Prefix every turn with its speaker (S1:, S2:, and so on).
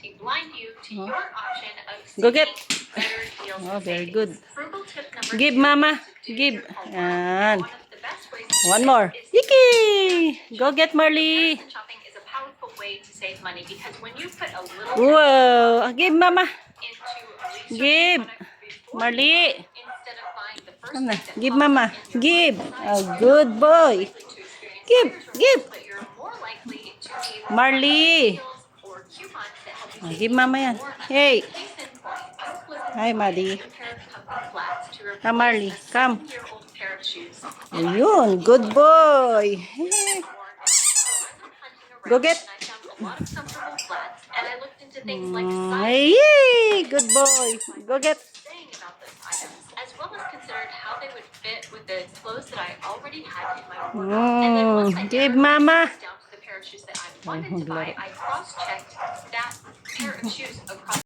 S1: to blind you to your option of
S2: Go get.
S1: better deals
S2: Oh,
S1: and
S2: very
S1: savings.
S2: good.
S1: Frugal tip number
S2: Give,
S1: 2
S2: mama.
S1: is to do
S2: Give.
S1: your homework.
S2: Yan.
S1: One of the best ways to do
S2: One
S1: this
S2: more.
S1: is
S2: Yiki! Go get Marley.
S1: comparison shopping is a powerful way to save money because when you put a little
S2: Whoa. Give, mama.
S1: into a research
S2: Give.
S1: product before
S2: Marley.
S1: instead of buying the first
S2: Come na.
S1: thing that
S2: Give,
S1: pops
S2: mama.
S1: up in your
S2: Give.
S1: website,
S2: A good boy.
S1: likely to experience
S2: Give.
S1: higher
S2: Give.
S1: results, but you're more likely to be able to
S2: Marley.
S1: find deals or coupons that help you save
S2: Give
S1: even
S2: mama yan.
S1: more money.
S2: Hey.
S1: Case in point, I was looking
S2: Hi,
S1: to buy a
S2: Maddie.
S1: new pair of puppy flats to replace
S2: Come, Marley.
S1: a
S2: Come.
S1: 7-year-old pair of shoes.
S2: Ayun. Good boy. Go get.
S1: And I found a lot of comfortable flats, and I looked into things like
S2: Hey. Good boy. Go get.
S1: saying about those items, as well as considered how they would fit with the clothes that I already had in my wardrobe. And then once I
S2: Give,
S1: narrowed my
S2: mama.
S1: choice down to the pair of shoes that I wanted to buy, I cross-checked that pair of shoes across